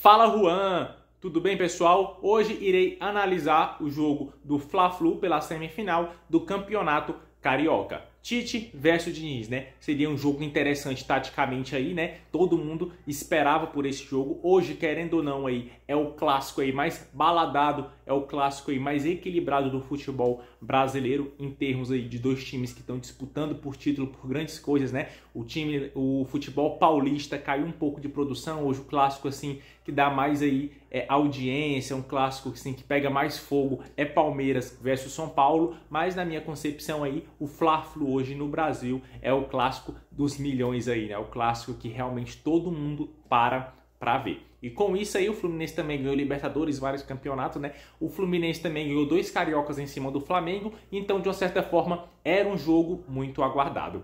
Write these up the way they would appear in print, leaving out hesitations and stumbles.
Fala Juan, tudo bem pessoal? Hoje irei analisar o jogo do Fla-Flu pela semifinal do Campeonato Carioca. Tite versus Diniz, né? Seria um jogo interessante taticamente aí, né? Todo mundo esperava por esse jogo. Hoje, querendo ou não aí, é o clássico aí mais baladado, é o clássico aí mais equilibrado do futebol brasileiro em termos aí de dois times que estão disputando por título, por grandes coisas, né? O futebol paulista caiu um pouco de produção. Hoje o clássico assim que dá mais aí audiência, um clássico assim, que pega mais fogo é Palmeiras versus São Paulo, mas na minha concepção aí o Fla-Flu hoje no Brasil é o clássico dos milhões aí, né? O clássico que realmente todo mundo para ver. E com isso aí o Fluminense também ganhou Libertadores, vários campeonatos, né? O Fluminense também ganhou 2 cariocas em cima do Flamengo, então de uma certa forma era um jogo muito aguardado.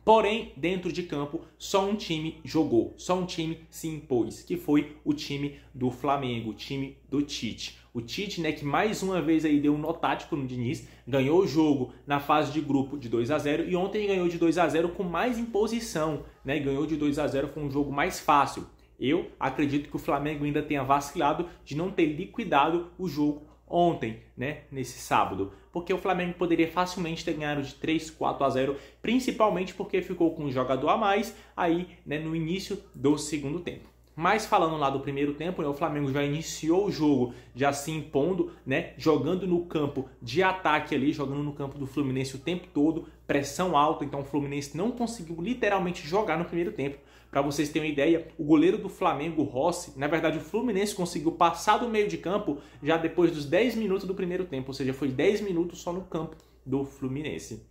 Porém, dentro de campo, só um time jogou, só um time se impôs, que foi o time do Flamengo, o time do Tite. O Tite, né, que mais uma vez aí deu um nó tático no Diniz, ganhou o jogo na fase de grupo de 2-0 e ontem ganhou de 2-0 com mais imposição, né? Ganhou de 2-0, foi um jogo mais fácil. Eu acredito que o Flamengo ainda tenha vacilado de não ter liquidado o jogo ontem, né, nesse sábado, porque o Flamengo poderia facilmente ter ganhado de 3-4-0, principalmente porque ficou com um jogador a mais aí, né, no início do segundo tempo. Mas falando lá do primeiro tempo, né, o Flamengo já iniciou o jogo, já se impondo, né, jogando no campo de ataque ali, jogando no campo do Fluminense o tempo todo, pressão alta, então o Fluminense não conseguiu literalmente jogar no primeiro tempo. Para vocês terem uma ideia, o goleiro do Flamengo, Rossi, na verdade o Fluminense conseguiu passar do meio de campo já depois dos 10 minutos do primeiro tempo, ou seja, foi 10 minutos só no campo do Fluminense.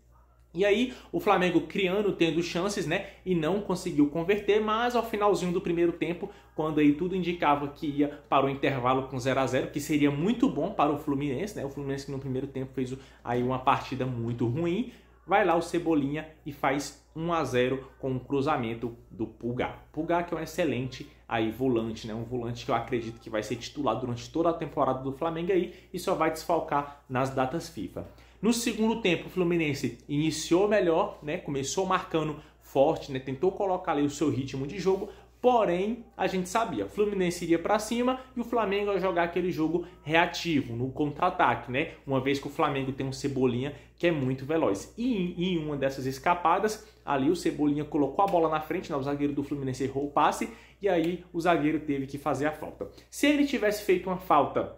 E aí o Flamengo criando, tendo chances, né, e não conseguiu converter, mas ao finalzinho do primeiro tempo, quando aí tudo indicava que ia para o intervalo com 0-0, que seria muito bom para o Fluminense, né, o Fluminense que no primeiro tempo fez aí uma partida muito ruim, vai lá o Cebolinha e faz 1-0 com um cruzamento do Pulgar. Pulgar que é um excelente aí volante, né? Um volante que eu acredito que vai ser titular durante toda a temporada do Flamengo aí e só vai desfalcar nas datas FIFA. No segundo tempo, o Fluminense iniciou melhor, né? Começou marcando forte, né? Tentou colocar ali o seu ritmo de jogo. Porém, a gente sabia, o Fluminense iria para cima e o Flamengo ia jogar aquele jogo reativo, no contra-ataque, né? Uma vez que o Flamengo tem um Cebolinha que é muito veloz. E em uma dessas escapadas, ali o Cebolinha colocou a bola na frente, né? O zagueiro do Fluminense errou o passe e aí o zagueiro teve que fazer a falta. Se ele tivesse feito uma falta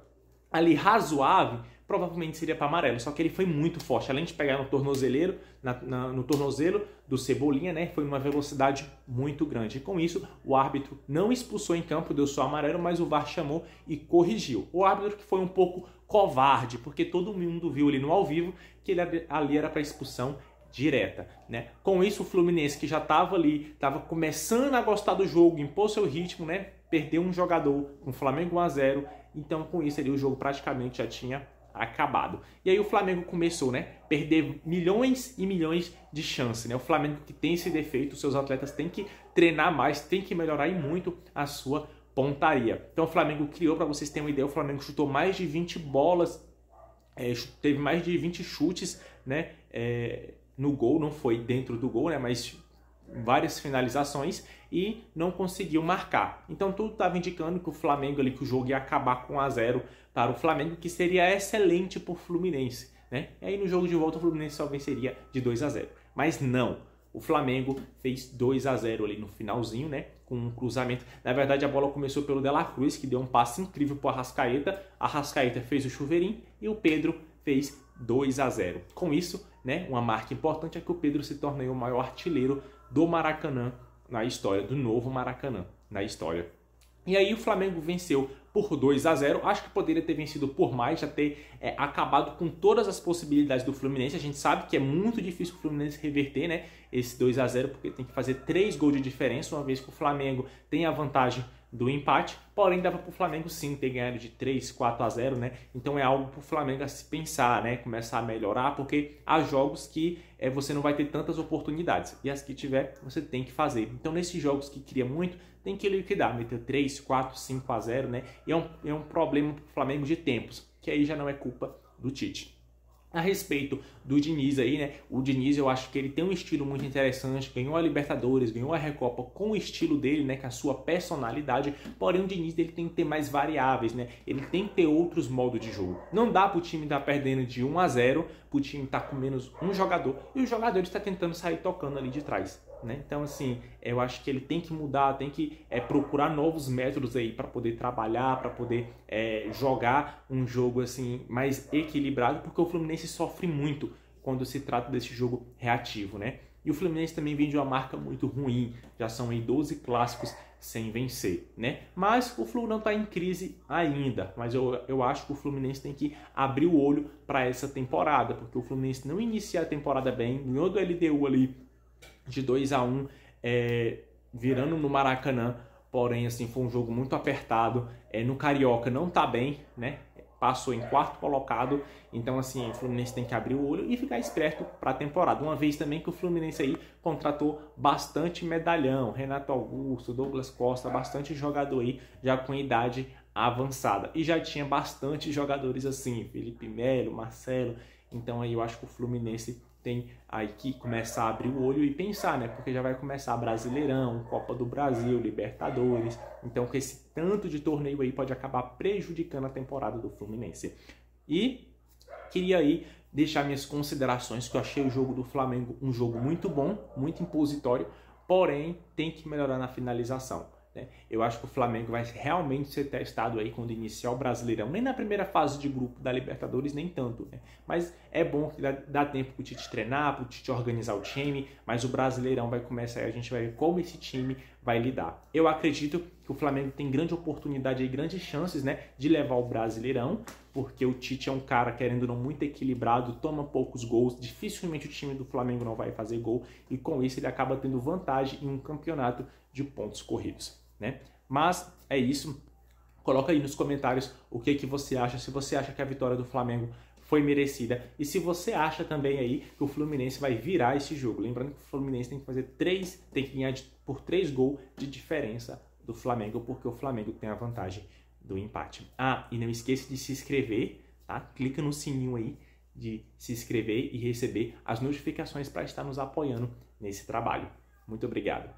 ali razoável, provavelmente seria para amarelo, só que ele foi muito forte, além de pegar no tornozeleiro, no tornozelo do Cebolinha, né, foi uma velocidade muito grande. E com isso, o árbitro não expulsou em campo, deu só amarelo, mas o VAR chamou e corrigiu. O árbitro que foi um pouco covarde, porque todo mundo viu ali no ao vivo que ele ali era para expulsão direta, né? Com isso, o Fluminense, que já estava ali, estava começando a gostar do jogo, impor seu ritmo, né, perdeu um jogador, um Flamengo 1-0, então com isso ali o jogo praticamente já tinha acabado. E aí o Flamengo começou, né, perder milhões e milhões de chances, né? O Flamengo que tem esse defeito, seus atletas têm que treinar mais, têm que melhorar e muito a sua pontaria. Então o Flamengo criou, para vocês terem uma ideia, o Flamengo chutou mais de 20 bolas, teve mais de 20 chutes, né, no gol, não foi dentro do gol, né, mas várias finalizações e não conseguiu marcar. Então tudo estava indicando que o Flamengo ali, que o jogo ia acabar com 1-0 para o Flamengo, que seria excelente para o Fluminense, né? E aí no jogo de volta o Fluminense só venceria de 2-0. Mas não, o Flamengo fez 2-0 ali no finalzinho, né? Com um cruzamento. Na verdade a bola começou pelo De La Cruz, que deu um passe incrível para o Arrascaeta. A Arrascaeta fez o chuveirinho e o Pedro fez 2-0. Com isso, né, uma marca importante é que o Pedro se tornou o maior artilheiro do Maracanã na história, do novo Maracanã na história. E aí o Flamengo venceu por 2-0, acho que poderia ter vencido por mais, já ter acabado com todas as possibilidades do Fluminense. A gente sabe que é muito difícil o Fluminense reverter, né, esse 2-0, porque tem que fazer 3 gols de diferença, uma vez que o Flamengo tem a vantagem do empate, porém dava para o Flamengo sim ter ganhado de 3-4-0, né? Então é algo para o Flamengo a se pensar, né? Começar a melhorar, porque há jogos que você não vai ter tantas oportunidades, e as que tiver, você tem que fazer. Então nesses jogos que cria muito, tem que liquidar, meter 3, 4, 5-0, né? E é um problema para o Flamengo de tempos, que aí já não é culpa do Tite. A respeito do Diniz aí, né? O Diniz, eu acho que ele tem um estilo muito interessante, ganhou a Libertadores, ganhou a Recopa com o estilo dele, né? Com a sua personalidade, porém o Diniz ele tem que ter mais variáveis, né? Ele tem que ter outros modos de jogo. Não dá pro time estar perdendo de 1-0, pro time estar com menos um jogador, e o jogador está tentando sair tocando ali de trás, né? Então, assim, eu acho que ele tem que mudar, tem que procurar novos métodos aí para poder trabalhar, para poder jogar um jogo assim mais equilibrado, porque o Fluminense sofre muito quando se trata desse jogo reativo, né? E o Fluminense também vem de uma marca muito ruim, já são aí 12 clássicos sem vencer, né? Mas o Flu não está em crise ainda, mas eu acho que o Fluminense tem que abrir o olho para essa temporada, porque o Fluminense não inicia a temporada bem, ganhou do LDU ali de 2-1, virando no Maracanã, porém assim foi um jogo muito apertado, no Carioca não tá bem, né? Passou em quarto colocado, então assim, o Fluminense tem que abrir o olho e ficar esperto para a temporada. Uma vez também que o Fluminense aí contratou bastante medalhão, Renato Augusto, Douglas Costa, bastante jogador aí já com idade avançada. E já tinha bastante jogadores assim, Felipe Melo, Marcelo, então aí eu acho que o Fluminense tem aí que começar a abrir o olho e pensar, né? Porque já vai começar Brasileirão, Copa do Brasil, Libertadores. Então, com esse tanto de torneio aí pode acabar prejudicando a temporada do Fluminense. E queria aí deixar minhas considerações, que eu achei o jogo do Flamengo um jogo muito bom, muito impositório, porém tem que melhorar na finalização, né? Eu acho que o Flamengo vai realmente ser testado aí quando iniciar o Brasileirão, nem na primeira fase de grupo da Libertadores, nem tanto, né? Mas é bom que dá tempo para o Tite treinar, para o Tite organizar o time, mas o Brasileirão vai começar e a gente vai ver como esse time vai lidar. Eu acredito que o Flamengo tem grande oportunidade e grandes chances, né, de levar o Brasileirão, porque o Tite é um cara, querendo ou não, muito equilibrado, toma poucos gols, dificilmente o time do Flamengo não vai fazer gol, e com isso ele acaba tendo vantagem em um campeonato de pontos corridos, né? Mas é isso. Coloca aí nos comentários o que você acha, se você acha que a vitória do Flamengo foi merecida e se você acha também aí que o Fluminense vai virar esse jogo. Lembrando que o Fluminense tem que fazer tem que ganhar por 3 gols de diferença do Flamengo, porque o Flamengo tem a vantagem do empate. Ah, e não esqueça de se inscrever, tá? Clica no sininho aí de se inscrever e receber as notificações para estar nos apoiando nesse trabalho. Muito obrigado.